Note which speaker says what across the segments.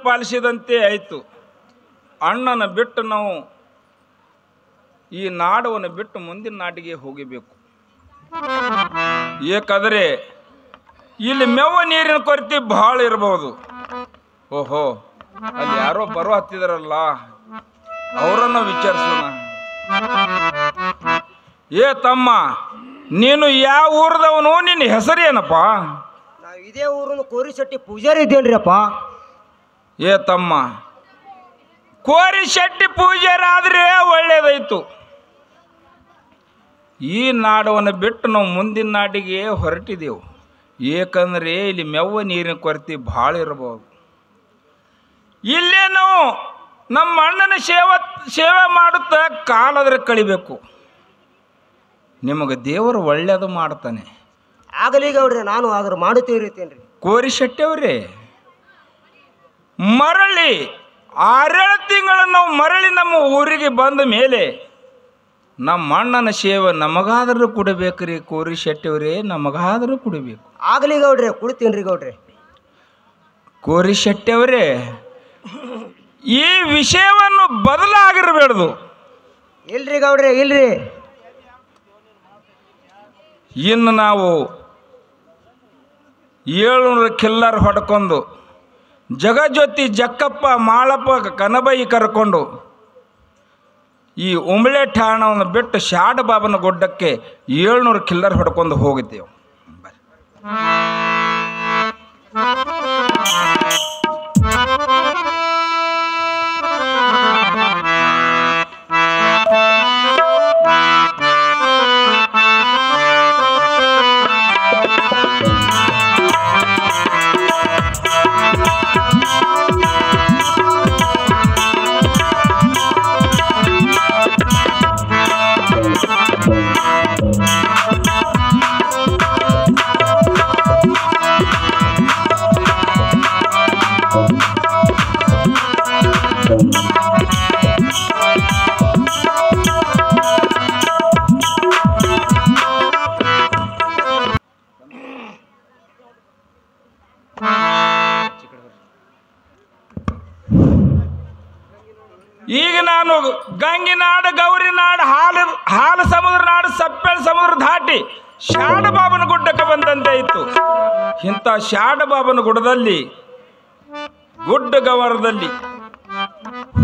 Speaker 1: ಪಾಲಿಸಿದಂತೆ ಆಯಿತು. ಅಣ್ಣನ ಬಿಟ್ಟು ನಾವು ಈ ನಾಡವನ್ನು ಬಿಟ್ಟು ಮುಂದಿನ ನಾಡಿಗೆ ಹೋಗಬೇಕು. ಏಕಾದರೆ ಇಲ್ಲಿ ಮೇವ ನೀರಿನ ಕೊರತೆ ಬಹಳ ಇರಬಹುದು. ಓಹೋ, ಅಲ್ಲಿ ಯಾರೋ ಬರೋ ಹತ್ತಿದಾರಲ್ಲ, ಅವರನ್ನು ವಿಚಾರಿಸೋಣ. ಏ ತಮ್ಮ, ನೀನು ಯಾವ ಊರದವನು? ನಿನ್ನ ಹೆಸರೇನಪ್ಪ?
Speaker 2: ನಾವು ಇದೇ ಊರನ್ನು ಕೋರಿಶೆಟ್ಟಿ ಪೂಜಾರಿ ಇದ್ದೇನ್ರಿ ಅಪ್ಪ.
Speaker 1: ಏ ತಮ್ಮ, ಕೋರಿಶೆಟ್ಟಿ ಪೂಜಾರಿ ಆದರೆ ಒಳ್ಳೇದಾಯ್ತು. ಈ ನಾಡವನ್ನು ಬಿಟ್ಟು ನಾವು ಮುಂದಿನ ನಾಡಿಗೆ ಹೊರಟಿದೆವು. ಏಕೆಂದರೆ ಇಲ್ಲಿ ಮೆವ್ವ ನೀರಿನ ಕೊರತೆ ಭಾಳ ಇರಬಹುದು. ಇಲ್ಲೇ ನಾವು ನಮ್ಮ ಅಣ್ಣನ ಸೇವೆ ಮಾಡುತ್ತಾ ಕಾಲಾದರೆ ಕಳಿಬೇಕು. ನಿಮಗೆ ದೇವರು ಒಳ್ಳೆಯದು ಮಾಡ್ತಾನೆ.
Speaker 2: ಆಗಲಿ ಗೌಡ್ರಿ, ನಾನು ಆದ್ರೂ ಮಾಡುತ್ತೀರಿತೇನ್ರಿ.
Speaker 1: ಕೋರಿಶೆಟ್ಟಿ ಅವರೇ, ಮರಳಿ 6 ತಿಂಗಳು ನಾವು ಮರಳಿ ನಮ್ಮ ಊರಿಗೆ ಬಂದ ಮೇಲೆ ನಮ್ಮ ಅಣ್ಣನ ಸೇವೆ ನಮಗಾದರೂ ಕೊಡಬೇಕ್ರಿ. ಕೋರಿಶೆಟ್ಟಿ ಅವರೇ, ನಮಗಾದರೂ ಕೊಡಬೇಕು.
Speaker 2: ಆಗಲಿ ಗೌಡ್ರಿ, ಕೊಡ್ತೀನಿ ಗೌಡ್ರಿ.
Speaker 1: ಕೋರಿಶೆಟ್ಟಿ ಅವರೇ, ಈ ವಿಷಯವನ್ನು ಬದಲಾಗಿರಬೇಡ್ದು.
Speaker 2: ಇಲ್ರಿ ಗೌಡ್ರಿ, ಇಲ್ರಿ.
Speaker 1: ಇನ್ನು ನಾವು 700 ಕಿಲ್ಲರ್ ಹೊಡ್ಕೊಂಡು ಜಗಜ್ಯೋತಿ ಜಕ್ಕಪ್ಪ ಮಾಳಪ್ಪ ಕನಬೈ ಕರ್ಕೊಂಡು ಈ ಉಂಬಳೆ ಠಾಣವನ್ನು ಬಿಟ್ಟು ಶಾಡ ಬಾಬನ ಗುಡ್ಡಕ್ಕೆ 700 ಕಿಲ್ಲರ್ ಹೊಡ್ಕೊಂಡು ಹೋಗಿದ್ದೇವೆ. ಈಗ ನಾನು ಗಂಗಿನಾಡು, ಗೌರಿನಾಡು, ಹಾಲು ಸಮುದ್ರ ನಾಡು, ಸಪ್ಪೆಳ ಸಮುದ್ರ ದಾಟಿ ಶಾಡ ಬಾಬನ ಗುಡ್ಡಕ್ಕೆ ಬಂದಂತೆ ಇತ್ತು. ಇಂಥ ಶಾಡ ಬಾಬನ ಗುಡ್ಡದಲ್ಲಿ ಗುಡ್ಡ ಗವರದಲ್ಲಿ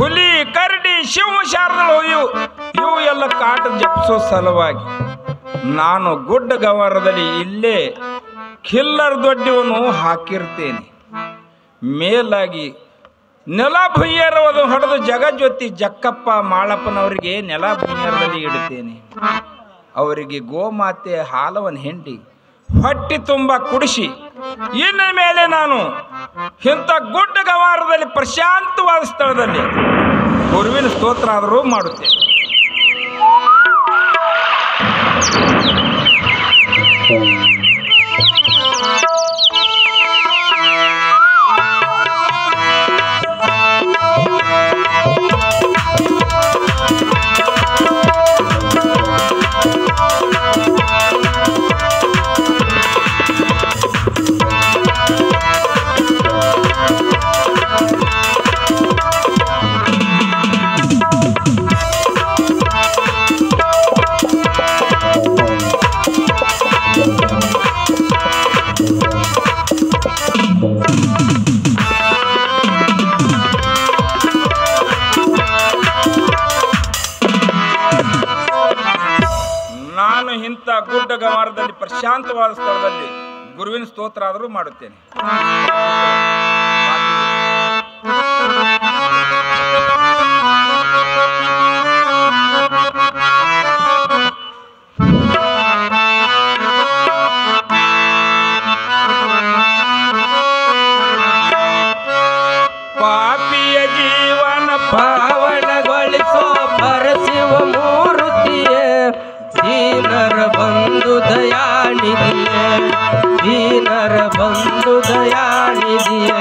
Speaker 1: ಹುಲಿ, ಕರಡಿ, ಶಿವ, ಶಾರದಳು ಇವು ಎಲ್ಲ ಕಾಟ ಜಪಿಸೋ ಸಲುವಾಗಿ ನಾನು ಗುಡ್ಡ ಗವರದಲ್ಲಿ ಇಲ್ಲೇ ಕಿಲ್ಲರ್ ದೊಡ್ಡವನು ಹಾಕಿರ್ತೇನೆ. ಮೇಲಾಗಿ ನೆಲ ಭುಯ್ಯರವನ್ನು ಹೊಡೆದು ಜಗಜ್ಯೋತಿ ಜಕ್ಕಪ್ಪ ಮಾಳಪ್ಪನವರಿಗೆ ನೆಲ ಭುಯ್ಯರದಲ್ಲಿ ಇಡುತ್ತೇನೆ. ಅವರಿಗೆ ಗೋಮಾತೆ ಹಾಲವನ್ನು ಹಿಂಡಿ ಹೊಟ್ಟಿ ತುಂಬ ಕುಡಿಸಿ ಇನ್ನು ಮೇಲೆ ನಾನು ಇಂಥ ಗುಡ್ಡ ಗವಾರದಲ್ಲಿ ಪ್ರಶಾಂತವಾದ ಸ್ಥಳದಲ್ಲಿ ಗುರುವಿನ ಸ್ತೋತ್ರ ಆದರೂ ಮಾಡುತ್ತೇನೆ. ನಾನು ಇಂಥ ಗುಡ್ಡ ಗವಾರದಲ್ಲಿ ಪ್ರಶಾಂತವಾದ ಸ್ಥಳದಲ್ಲಿ ಗುರುವಿನ ಸ್ತೋತ್ರ ಆದರೂ ಮಾಡುತ್ತೇನೆ. ಪಾಪಿಯ ಜೀವನ ಪಾವನಗೊಳಿಸೋ ಪರಶಿವ ಮೂರ್ತಿಯೇ, ದೀನರ ಬಂಧು ದಯಾನಿಧಿಯೇ, ದೀನರ ಬಂಧು ದಯಾನಿಧಿಯೇ.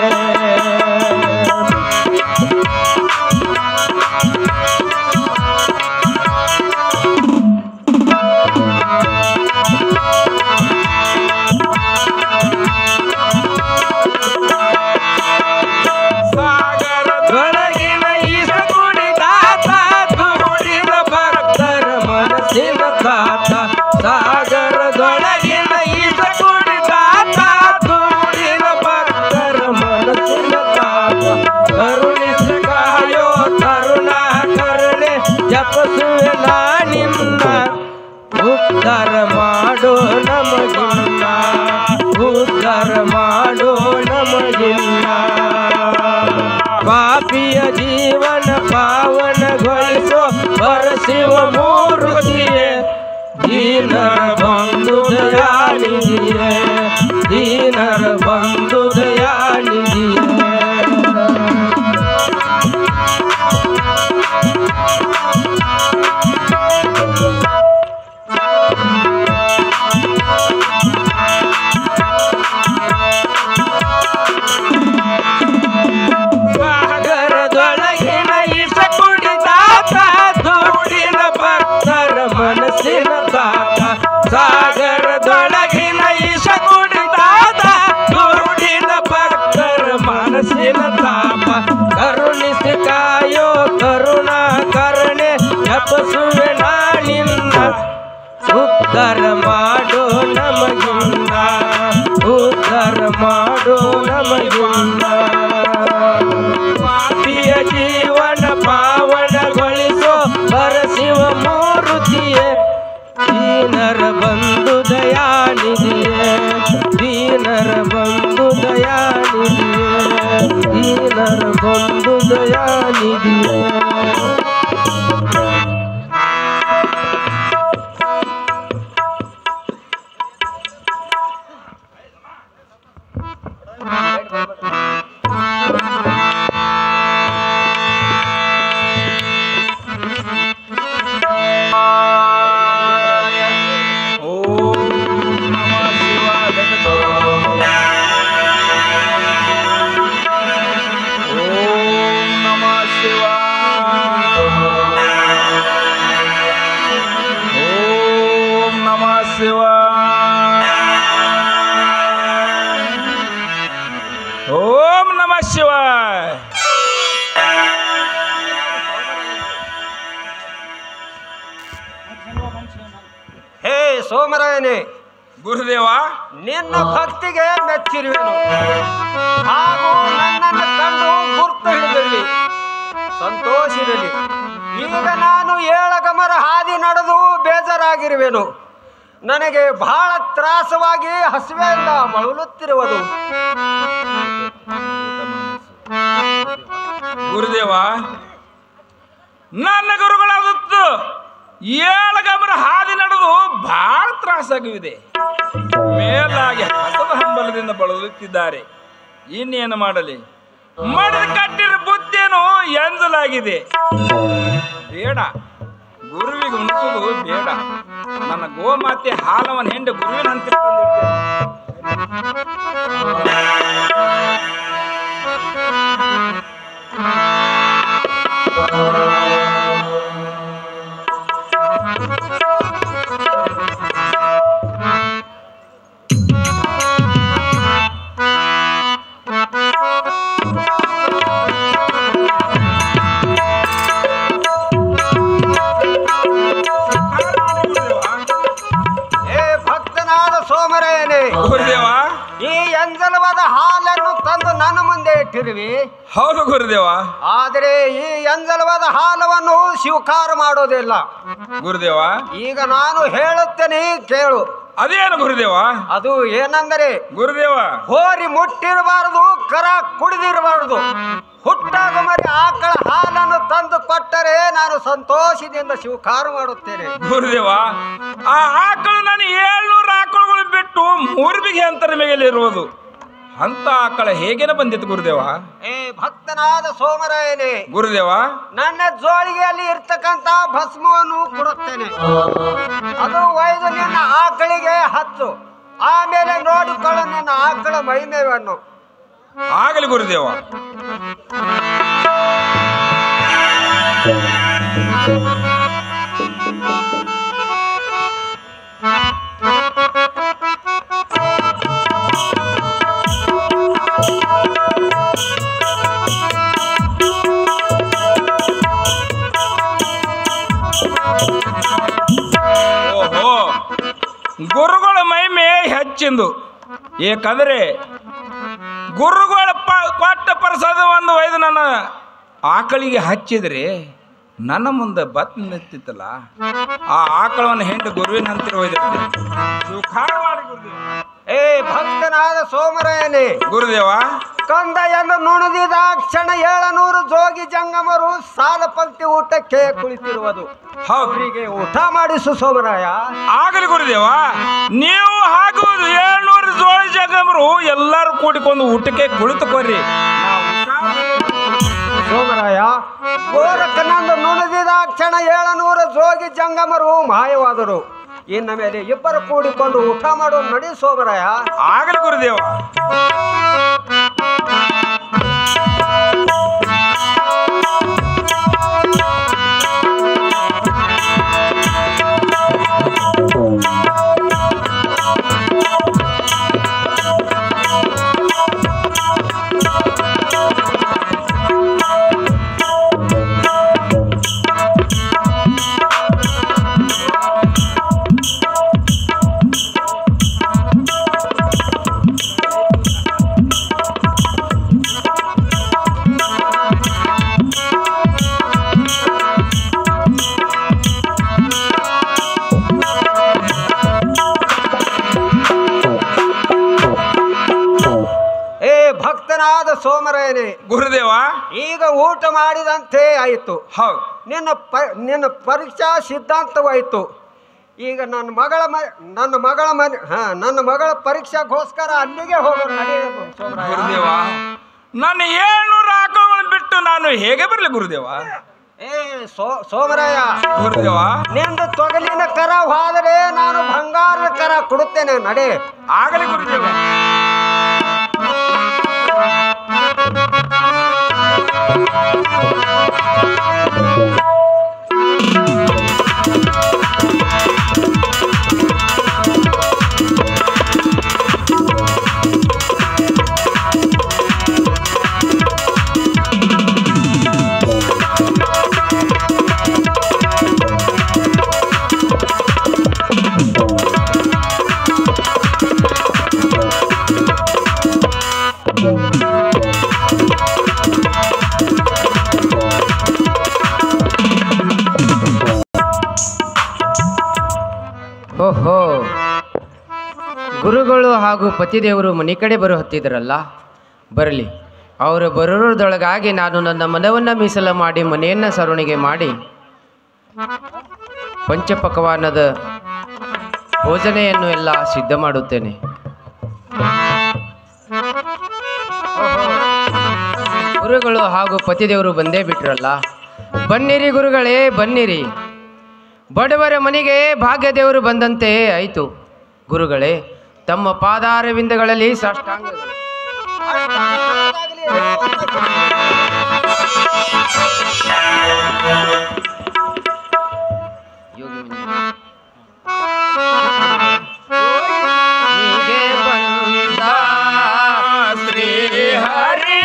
Speaker 3: ಉದ್ಧಾರ ಮಾಡೋ ನಮಗಿಲ್ಲ, ಉದ್ಧಾರ ಮಾಡೋ ನಮಗಿಲ್ಲ. ಪಾಪಿಯ ಜೀವನ ಪಾವನಗೊಳಿಸೋ ಪರಶಿವ ಮೂರ್ತಿಯೇ, ದೀನರ ಬಂಧು ದಯಾನಿಧಿಯೇ, ದೀನರ ಬಂಧು ದಯಾನಿಧಿಯೇ. ಸಾಗರದೊಳಗಿನ ಇಸ ಕುಡಿದಾತ ದುಡ್ಡಿನ ಭಕ್ತರ ಮನಸ್ಸಿನ ತಾತ, ಸಾಗರದೊಳಗಿನ ಇಸ ಕುಡಿದಾತ ದುಡ್ಡಿನ ಭಕ್ತರ ಮನಸ್ಸಿನ ತಾಪ. ಕರುಣಿಸಿ ಕಾಯೋ ಕರುಣಾ ಕರುಣೆ ಜಪಸುವೆ ನಾನಿನ್ನ, ಉದ್ಧಾರ ಮಾಡೋ ನಮಗಿಲ್ಲ, ಉದ್ಧಾರ ಮಾಡೋ ನಮಗಿಲ್ಲ. ಪಾಪಿಯ ಜೀವನ ಪಾವನಗೊಳಿಸೋ ಪರಶಿವ ಮೂರ್ತಿಯೇ, ದೀನರ ಬಂಧು ದಯಾನಿಧಿಯೇ, ದೀನರ ಬಂಧು ದಯಾನಿಧಿಯೇ, ದೀನರ ಬಂಧು ದಯಾನಿಧಿಯೇ.
Speaker 1: ಓಂ ನಮಃ ಶಿವಾಯ.
Speaker 2: ಹೇ ಸೋಮರಾಯನೇ,
Speaker 1: ಗುರುದೇವ,
Speaker 2: ನಿನ್ನ ಭಕ್ತಿಗೆ ಮೆಚ್ಚಿರುವೆನು, ಹಾಗೂ ನನ್ನನ್ನು ಕಂಡು ಗುರ್ತು ಹಿಡಿದಿರಲಿ, ಸಂತೋಷಿರಲಿ. ಈಗ ನಾನು ಏಳಗಮರ ಹಾದಿ ನಡೆದು ಬೇಜಾರಾಗಿರುವೆನು. ನನಗೆ ಬಹಳ ತ್ರಾಸವಾಗಿ ಹಸಿವೆಯಿಂದ ಬಳಲುತ್ತಿರುವುದು.
Speaker 1: ಗುರುದೇವ, ನನ್ನ ಗುರುಗಳಾದದ್ದು ಏಳಗಮರ ಹಾದಿ ನಡೆದು ಬಹಳ ತ್ರಾಸಾಗಿವೆ. ಮೇಲಾಗಿ ಹಸದ ಹಂಬಲದಿಂದ ಬಳಲುತ್ತಿದ್ದಾರೆ. ಇನ್ನೇನು ಮಾಡಲಿ? ಮಡಿದ ಕಟ್ಟಿರ ಬುದ್ಧಿಯನ್ನು ಎಂಜಲಾಗಿದೆ. ಬೇಡ, ಗುರುವಿಗೆ ಉಣಿಸುವುದು ಬೇಡ. ನನ್ನ ಗೋಮಾತೆ ಹಾಲವನ್ನ ಹೆಂಡ ಗುರುವಿನ ಹಂತ ಗುರುದೇವ,
Speaker 2: ಈ ಎಂಜಲವಾದ ಹಾಲನ್ನು ತಂದು ನನ್ನ ಮುಂದೆ ಇಟ್ಟಿರುವಿ.
Speaker 1: ಹೌದು ಗುರುದೇವ.
Speaker 2: ಆದರೆ ಈ ಎಂಜಲವಾದ ಹಾಲವನ್ನು ಸ್ವೀಕಾರ ಮಾಡೋದಿಲ್ಲ.
Speaker 1: ಗುರುದೇವ,
Speaker 2: ಈಗ ನಾನು ಹೇಳುತ್ತೇನೆ, ಕೇಳು.
Speaker 1: ಅದೇನು ಗುರುದೇವ?
Speaker 2: ಅದು ಏನೆಂದರೆ,
Speaker 1: ಗುರುದೇವ,
Speaker 2: ಹೋರಿ ಮುಟ್ಟಿರಬಾರದು, ಕರ ಕುಡಿದಿರಬಾರದು. ಹುಟ್ಟಾಗ ಮರಿ ಆಕಳ ಹಾಲನ್ನು ತಂದು ಕೊಟ್ಟರೆ ನಾನು ಸಂತೋಷದಿಂದ ಸ್ವೀಕಾರ ಮಾಡುತ್ತೇನೆ.
Speaker 1: ಗುರುದೇವ, ಆ ಆಕಳು ನಾನು 700 ಆಕಳುಗಳು ಬಿಟ್ಟು 3 ಬಿಗೆ ಅಂತರ ಮೇಲೆ ಇರುವುದು. ಅಂತ ಆಕಳ ಹೇಗೇನ ಬಂದಿತ್ತು ಗುರುದೇವ?
Speaker 2: ಏ ಭಕ್ತನಾದ ಸೋಮರಾಯನೇ,
Speaker 1: ಗುರುದೇವ,
Speaker 2: ನನ್ನ ಜೋಳಿಗೆಯಲ್ಲಿ ಇರ್ತಕ್ಕಂತ ಭಸ್ಮವನ್ನು ಕೊಡುತ್ತೇನೆ. ಅದು ಒಯ್ದು ನಿನ್ನ ಆಕಳಿಗೆ ಹಚ್ಚು. ಆಮೇಲೆ ನೋಡಿಕೊಳ್ಳು ನಿನ್ನ ಆಕಳ ಮಹಿಮೆಯನ್ನು.
Speaker 1: ಆಗಲಿ ಗುರುದೇವ. ಓಹೋ, ಗುರುಗಳ ಮಹಿಮೆ ಹೆಚ್ಚಿಂದು. ಏಕೆಂದರೆ ಗುರುಗಳ ಕೊಟ್ಟ ಪ್ರಸಾದ ಒಂದು ಒಯ್ದು ನನ್ನ ಆಕಳಿಗೆ ಹಚ್ಚಿದ್ರೆ ನನ್ನ ಮುಂದೆ ಬತ್ ನಿಂತಿತ್ತಲ್ಲ ಆ ಆಕಳವನ್ನು ಹೆಂಡು ಗುರುವಿನ ಹಂತಿರ ಒಯ್ದಿರ್ತೀನಿ. ಸುಖಾರ ಮಾಡಿ ಗುರುದೇವ.
Speaker 2: ಏ ಭಕ್ತನಾದ ಸೋಮರಾಯನೇ,
Speaker 1: ಗುರುದೇವ
Speaker 2: ಕಂದ ಎಂದು ನುಣಿದಿದ ಕ್ಷಣ 700 ಜೋಗಿ ಜಂಗಮರು ಸಾಲ ಪಂಕ್ತಿ ಊಟಕ್ಕೆ ಕುಳಿತಿರುವುದು. ಅವರಿಗೆ ಊಟ ಮಾಡಿಸು ಸೋಮರಾಯ.
Speaker 1: ಆಗಲಿ ಗುರುದೇವ. ನೀವು ಹಾಕುವುದು 700 ಜೋಳಿ ಜಂಗಮರು ಎಲ್ಲರೂ ಕೂಡಿಕೊಂಡು ಊಟಕ್ಕೆ ಕುಳಿತುಕೊರಿ.
Speaker 2: ಸೋಮರಾಯ, ಗೋರಖನಂದು ನುಣಿದಿದ ಕ್ಷಣ 700 ಜೋಗಿ ಜಂಗಮರು ಮಾಯವಾದರು. ಇನ್ನ ಮೇಲೆ ಇಬ್ಬರು ಕೂಡಿಕೊಂಡು ಊಟ ಮಾಡೋ ನಡಿ ಸೋಮರಾಯ.
Speaker 1: ಆಗಲಿ ಗುರುದೇವ.
Speaker 2: ಭಕ್ತನಾದ ಸೋಮರಾಯನೇ,
Speaker 1: ಗುರುದೇವ
Speaker 2: ಈಗ ಊಟ ಮಾಡಿದಂತೆ ಆಯಿತು.
Speaker 1: ಹೌದು,
Speaker 2: ನಿನ್ನ ಪರೀಕ್ಷಾ ಸಿದ್ಧಾಂತವಾಯಿತು. ಈಗ ನನ್ನ ಮಗಳ ಪರೀಕ್ಷೆಗೋಸ್ಕರ ಅಲ್ಲಿಗೆ ಹೋಗೋಣ ನಡಿ ಸೋಮರಾಯ.
Speaker 1: ಗುರುದೇವ, ನನ್ನ 700 ಆಕಳಗಳನ್ನು ಬಿಟ್ಟು ನಾನು ಹೇಗೆ ಬರಲಿ ಗುರುದೇವ?
Speaker 2: ಏ ಸೋಮರಾಯ,
Speaker 1: ಗುರುದೇವ
Speaker 2: ನಿಂದು ತೊಗಲಿನ ಕರ ಹೋದರೆ ನಾನು ಬಂಗಾರದ ಕರ ಕೊಡುತ್ತೇನೆ ನಡೆ.
Speaker 1: ಆಗಲಿ ಗುರುದೇವ.
Speaker 3: ಓಹೋ, ಗುರುಗಳು ಹಾಗೂ ಪತಿದೇವರು ಮನೆ ಕಡೆ ಬರೋ ಹತ್ತಿದ್ರಲ್ಲ, ಬರಲಿ. ಅವರು ಬರೋದ್ರೊಳಗಾಗಿ ನಾನು ನನ್ನ ಮನವನ್ನು ಮೀಸಲು ಮಾಡಿ ಮನೆಯನ್ನು ಸರವಣಿಗೆ ಮಾಡಿ ಪಂಚಪಕವಾನದ ಭೋಜನೆಯನ್ನು ಎಲ್ಲ ಸಿದ್ಧ ಮಾಡುತ್ತೇನೆ. ಗುರುಗಳು ಹಾಗೂ ಪತಿದೇವರು ಬಂದೇ ಬಿಟ್ರಲ್ಲ, ಬನ್ನಿರಿ ಗುರುಗಳೇ ಬನ್ನಿರಿ. ಬಡವರ ಮನೆಗೆ ಭಾಗ್ಯದೇವರು ಬಂದಂತೆ ಆಯಿತು. ಗುರುಗಳೇ, ತಮ್ಮ ಪಾದಾರವಿಂದಗಳಲ್ಲಿ ಸಾಷ್ಟಾಂಗಗಳು. ಹೀಗೆ ಬಂದ ಶ್ರೀ ಹರಿ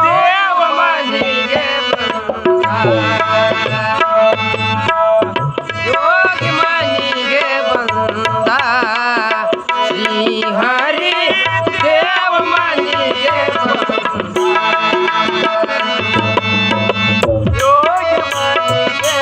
Speaker 3: ದೇವ ಮನೆಗೆ ಯೋಗಿ ಮನೆಗೆ ಬಂದ ಶ್ರೀ ಹರಿ ದೇವ ಮನೆಗೆ ಯೋಗಿ ಮನೆಗೆ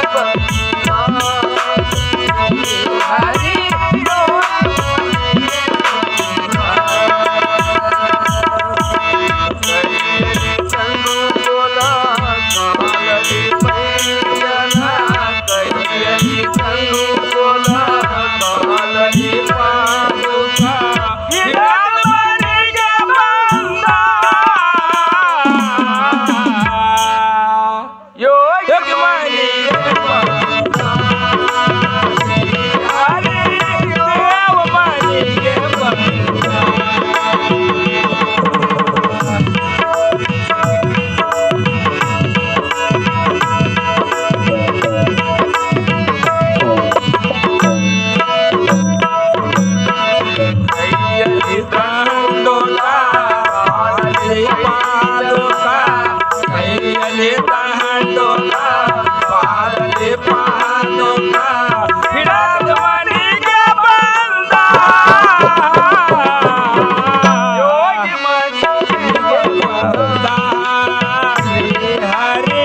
Speaker 3: ಹರಿ ಹರಿ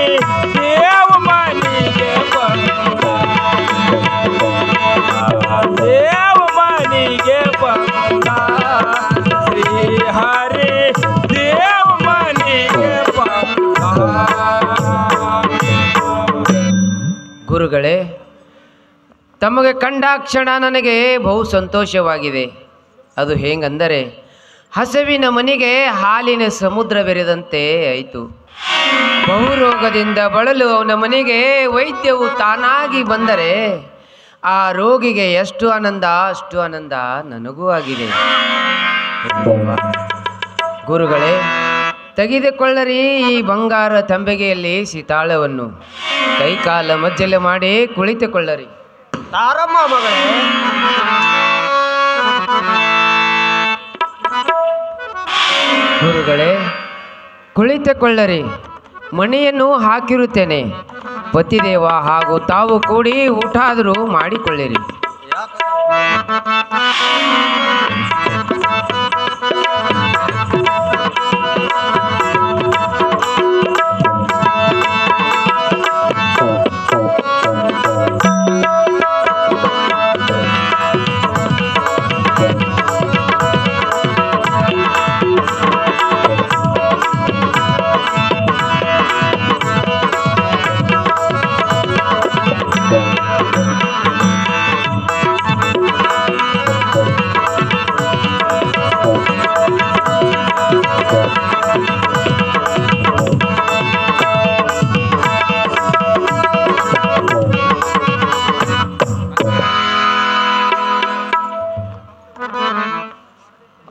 Speaker 3: ದೇವ ಮನೆಗೆ ಗುರುಗಳೇ, ತಮಗೆ ಕಂಡಾಕ್ಷಣ ನನಗೆ ಬಹು ಸಂತೋಷವಾಗಿದೆ. ಅದು ಹೇಗೆಂದರೆ ಹಸವಿನ ಮನೆಗೆ ಹಾಲಿನ ಸಮುದ್ರ ಬೆರೆದಂತೆ ಆಯಿತು. ಬಹುರೋಗದಿಂದ ಬಳಲು ಅವನ ಮನೆಗೆ ವೈದ್ಯವು ತಾನಾಗಿ ಬಂದರೆ ಆ ರೋಗಿಗೆ ಎಷ್ಟು ಆನಂದ ಅಷ್ಟು ಆನಂದ ನನಗೂ ಆಗಿದೆ. ಗುರುಗಳೇ, ತೆಗೆದುಕೊಳ್ಳರಿ ಈ ಬಂಗಾರ ತಂಬಿಗೆಯಲ್ಲಿ ಸೀತಾಳವನ್ನು, ಕೈಕಾಲ ಮಜ್ಜಲೆ ಮಾಡಿ ಕುಳಿತುಕೊಳ್ಳರಿ.
Speaker 2: ತಾರಮ್ಮ ಮಗಳೇ,
Speaker 3: ಗುರುಗಳೇ ಕುಳಿತುಕೊಳ್ಳರಿ. ಮಣಿಯನ್ನು ಹಾಕಿರುತ್ತೇನೆ. ಪತಿದೇವ ಹಾಗೂ ತಾವು ಕೂಡಿ ಊಟ ಆದರೂ ಮಾಡಿಕೊಳ್ಳಿರಿ.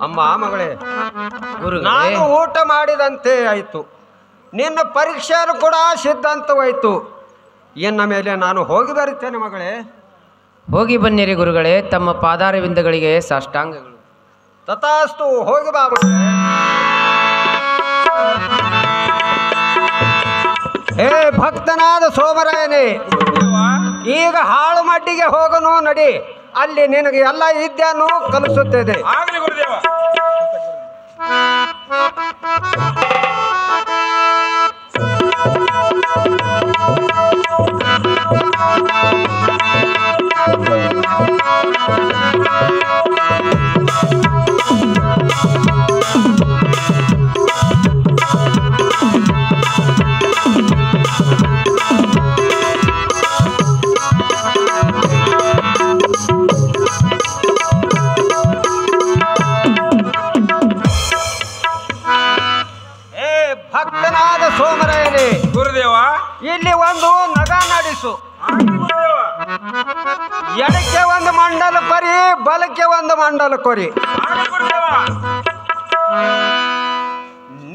Speaker 2: ಅಮ್ಮ ಮಗಳೇ,
Speaker 3: ಗುರುಗಳೇ,
Speaker 2: ನಾನು ಊಟ ಮಾಡಿದಂತೆ ಆಯಿತು. ನಿನ್ನ ಪರೀಕ್ಷೆಯನ್ನು ಕೂಡ ಸಿದ್ಧಾಂತವಾಯಿತು. ಇನ್ನ ಮೇಲೆ ನಾನು ಹೋಗಿ ಬರುತ್ತೇನೆ ಮಗಳೇ.
Speaker 3: ಹೋಗಿ ಬನ್ನಿರಿ ಗುರುಗಳೇ. ತಮ್ಮ ಪಾದಾರವಿಂದಗಳಿಗೆ ಸಾಷ್ಟಾಂಗಗಳು.
Speaker 2: ತಥಾಸ್ತು, ಹೋಗಿ ಬಾ ಮಗಳೇ. ಹೇ ಭಕ್ತನಾದ ಸೋಮರಾಯನೇ, ಈಗ ಹಾಳು ಮಡ್ಡಿಗೆ ಹೋಗನು ನಡಿ. ಅಲ್ಲಿ ನಿನಗೆ ಎಲ್ಲ ವಿದ್ಯೆಯನ್ನು ಕಲಿಸುತ್ತದೆ.
Speaker 1: ಆಗಲಿ ಗುರುದೇವ.
Speaker 2: ಭಕ್ತನಾದ ಸೋಮರಾಯನೇ,
Speaker 1: ಗುರುದೇವ,
Speaker 2: ಇಲ್ಲಿ ಒಂದು ನಗ ನಡೆಸು. ಎಡಕ್ಕೆ ಒಂದು ಮಂಡಲ ಕೊರಿ, ಬಲಕ್ಕೆ ಒಂದು ಮಂಡಲ ಕೊರಿ.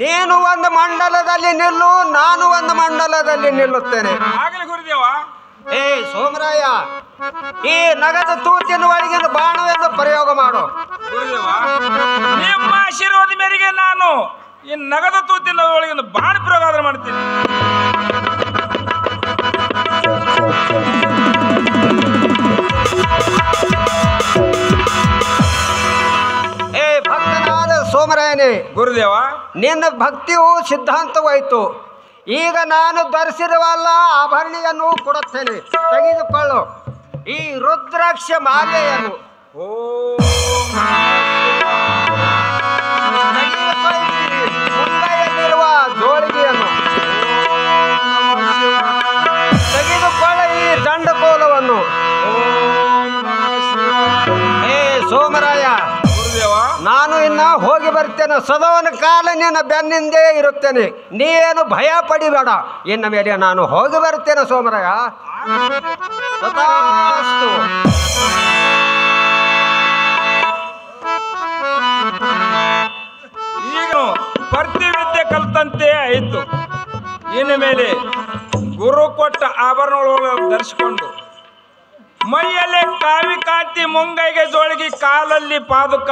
Speaker 2: ನೀನು ಒಂದು ಮಂಡಲದಲ್ಲಿ ನಿಲ್ಲು, ನಾನು ಒಂದು ಮಂಡಲದಲ್ಲಿ ನಿಲ್ಲುತ್ತೇನೆ.
Speaker 1: ಆಗಲಿ ಗುರುದೇವ.
Speaker 2: ಏ ಸೋಮರಾಯ, ಈ ನಗದ ತೂತಿನ ಒಳಗಿನ ಬಾಣವೆಂದು ಪ್ರಯೋಗ ಮಾಡು.
Speaker 1: ಗುರುದೇವ, ನಿಮ್ಮ ಆಶೀರ್ವಾದ ಮೇರೆಗೆ ನಾನು ಈ ನಗದ ತೂತಿನ ಒಳಗಿನ ಬಾಣ ಪ್ರಯೋಗ ಮಾಡ್ತೀನಿ.
Speaker 2: ಏ ಭಕ್ತನಾದ ಸೋಮರಾಯನೇ,
Speaker 1: ಗುರುದೇವ,
Speaker 2: ನಿನ್ನ ಭಕ್ತಿಯು ಸಿದ್ಧಾಂತವಾಯಿತು. ಈಗ ನಾನು ಧರಿಸಿರುವಲ್ಲ ಆಭರಣೆಯನ್ನು ಕೊಡುತ್ತೇನೆ, ತೆಗೆದುಕೊಳ್ಳು. ಈ ರುದ್ರಾಕ್ಷ ಮಾಲೆಯನ್ನು ಮುಂಬೈಯಲ್ಲಿರುವ ಜೋಳಿಗೆಯನ್ನು ತೆಗೆದುಕೊಳ್ಳ. ಈ ದಂಡಕೋಲವನ್ನು. ಹೇ ಸೋಮರಾಯ,
Speaker 1: ಗುರುದೇವ,
Speaker 2: ನಾನು ಇನ್ನ ಹೋಗಿ ಬರ್ತೇನೆ. ಸದವನ ಕಾಲ ನಿನ್ನ ಬೆನ್ನಿಂದೇ ಇರುತ್ತೇನೆ. ನೀನು ಭಯ ಪಡಿಬೇಡ. ಇನ್ನ ಮೇಲೆ ನಾನು ಹೋಗಿ ಬರ್ತೇನೆ ಸೋಮರಾಯ. ತಥಾಸ್ತು.
Speaker 1: ಈಗ ಪರ್ತಿ ವಿದ್ಯೆ ಕಲ್ತಂತೆ ಆಯಿತು. ಇನ್ನು ಮೇಲೆ ಗುರು ಕೊಟ್ಟ ಆಭರಣಗಳನ್ನು ಧರಿಸಿಕೊಂಡು ಮೈಯಲ್ಲಿ ಕಾವಿ ಕಾಂತಿ, ಮುಂಗೈಗೆ ಜೋಳಿಗೆ, ಕಾಲಲ್ಲಿ ಪಾದುಕ,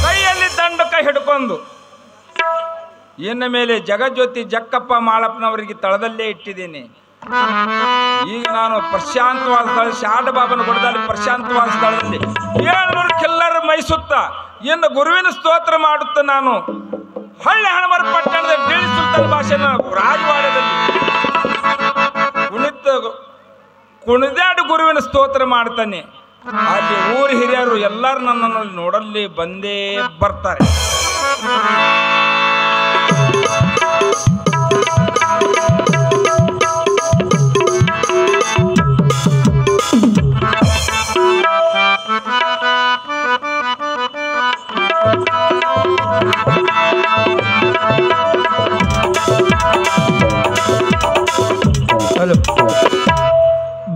Speaker 1: ಕೈಯಲ್ಲಿ ದಂಡಕ ಹಿಡ್ಕೊಂಡು ಇನ್ನು ಮೇಲೆ ಜಗಜ್ಯೋತಿ ಜಕ್ಕಪ್ಪ ಮಾಳಪ್ಪನವರಿಗೆ ತಳದಲ್ಲೇ ಇಟ್ಟಿದ್ದೀನಿ. ಈಗ ನಾನು ಪ್ರಶಾಂತವಾದ ಸ್ಥಳ, ಶಾಡ ಬಾಬನ ಗುಡದಲ್ಲಿ ಪ್ರಶಾಂತವಾದ ಸ್ಥಳದಲ್ಲಿ 700 ಕಿಲ್ಲರ್ ಮೈಸುತ್ತ ಇನ್ನು ಗುರುವಿನ ಸ್ತೋತ್ರ ಮಾಡುತ್ತ ನಾನು ಹಳ್ಳಿ ಹಣಮರ ಪಟ್ಟಣದ ಡಿಳಿ ಸುಲ್ತಾನ್ ಭಾಷೆನ ರಾಜವಾಡದಲ್ಲಿ ಕುಣಿದಾಡು ಗುರುವಿನ ಸ್ತೋತ್ರ ಮಾಡ್ತಾನೆ. ಅಲ್ಲಿ ಊರು ಹಿರಿಯರು ಎಲ್ಲರೂ ನನ್ನನ್ನು ನೋಡಲ್ಲಿ ಬಂದೇ ಬರ್ತಾರೆ.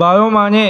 Speaker 4: ಬಾಳುಮಾನೆ